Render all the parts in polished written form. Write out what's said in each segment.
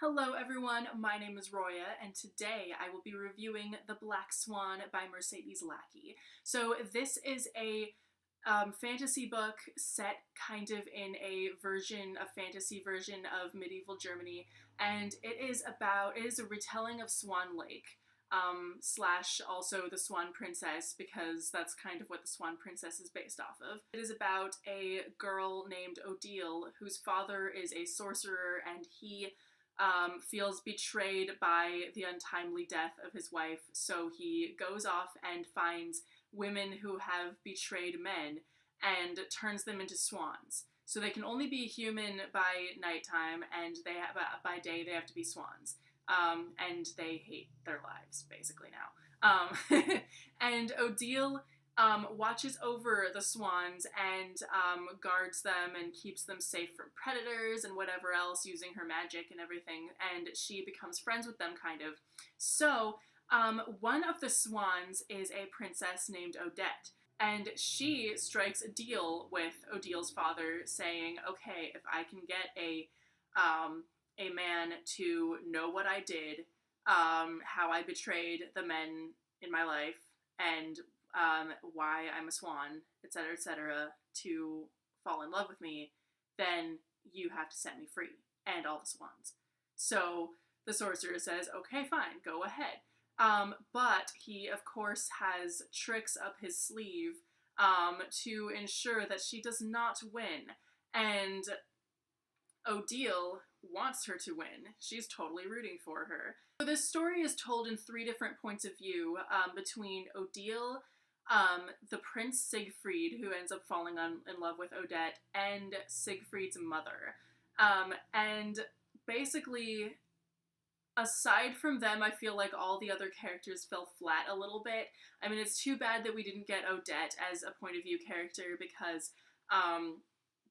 Hello everyone, my name is Roya, and today I will be reviewing The Black Swan by Mercedes Lackey. So this is a fantasy book set kind of in a fantasy version of medieval Germany, and it is a retelling of Swan Lake, slash also the Swan Princess, because that's kind of what the Swan Princess is based off of. It is about a girl named Odile, whose father is a sorcerer, and he feels betrayed by the untimely death of his wife, so he goes off and finds women who have betrayed men and turns them into swans. So they can only be human by nighttime, and by day they have to be swans. And they hate their lives, basically, now. And Odile watches over the swans and guards them and keeps them safe from predators and whatever else using her magic and everything, and she becomes friends with them, kind of. So one of the swans is a princess named Odette, and she strikes a deal with Odile's father, saying, okay, if I can get a man to know what I did, how I betrayed the men in my life, and why I'm a swan, etc., to fall in love with me, then you have to set me free, and all the swans. So the sorcerer says, okay, fine, go ahead. But he, of course, has tricks up his sleeve to ensure that she does not win. And Odile wants her to win. She's totally rooting for her. So this story is told in three different points of view, between Odile, the prince Siegfried, who ends up falling in love with Odette, and Siegfried's mother. And basically, aside from them, I feel like all the other characters fell flat a little bit. I mean, it's too bad that we didn't get Odette as a point of view character, because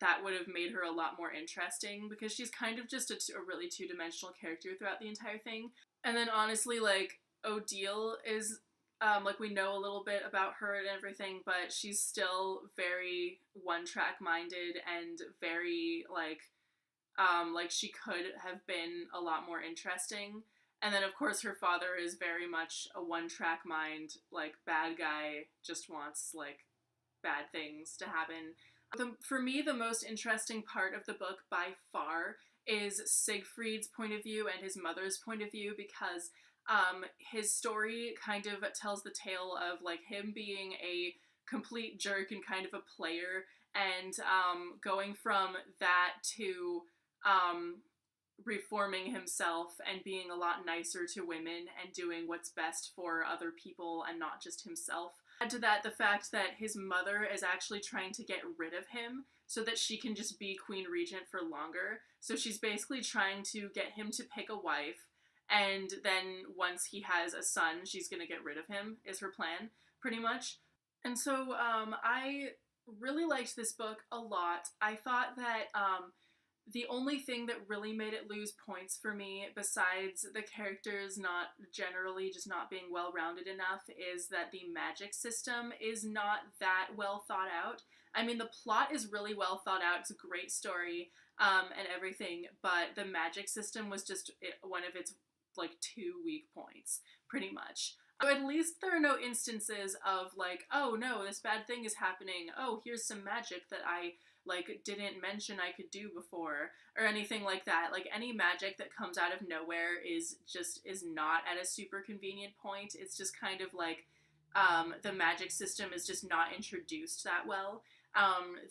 that would have made her a lot more interesting, because she's kind of just a really two-dimensional character throughout the entire thing. And then honestly, like, Odile is, like, we know a little bit about her and everything, but she's still very one-track minded and very, like she could have been a lot more interesting. And then, of course, her father is very much a one-track mind, like, bad guy, just wants, like, bad things to happen. For me, the most interesting part of the book, by far, is Siegfried's point of view and his mother's point of view, because his story kind of tells the tale of, like, him being a complete jerk and kind of a player, and going from that to reforming himself and being a lot nicer to women and doing what's best for other people and not just himself. Add to that the fact that his mother is actually trying to get rid of him so that she can just be Queen Regent for longer. So she's basically trying to get him to pick a wife, and then once he has a son, she's gonna get rid of him, is her plan, pretty much. And so I really liked this book a lot. I thought that the only thing that really made it lose points for me, besides the characters not generally just not being well-rounded enough, is that the magic system is not that well thought out. I mean, the plot is really well thought out, it's a great story, and everything, but the magic system was just one of its, like, 2 weak points, pretty much. So at least there are no instances of, like, oh no, this bad thing is happening, oh, here's some magic that I, like, didn't mention I could do before, or anything like that. Like, any magic that comes out of nowhere is not at a super convenient point. It's just kind of like, the magic system is just not introduced that well.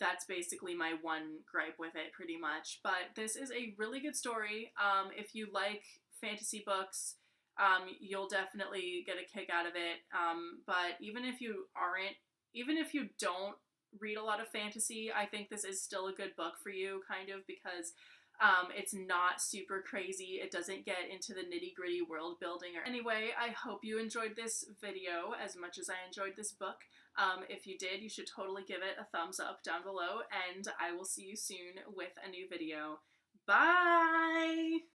That's basically my one gripe with it, pretty much. But this is a really good story. If you like fantasy books, you'll definitely get a kick out of it. But even if you don't read a lot of fantasy, I think this is still a good book for you, kind of, because it's not super crazy. It doesn't get into the nitty-gritty world building. Anyway, I hope you enjoyed this video as much as I enjoyed this book. If you did, you should totally give it a thumbs up down below, and I will see you soon with a new video. Bye!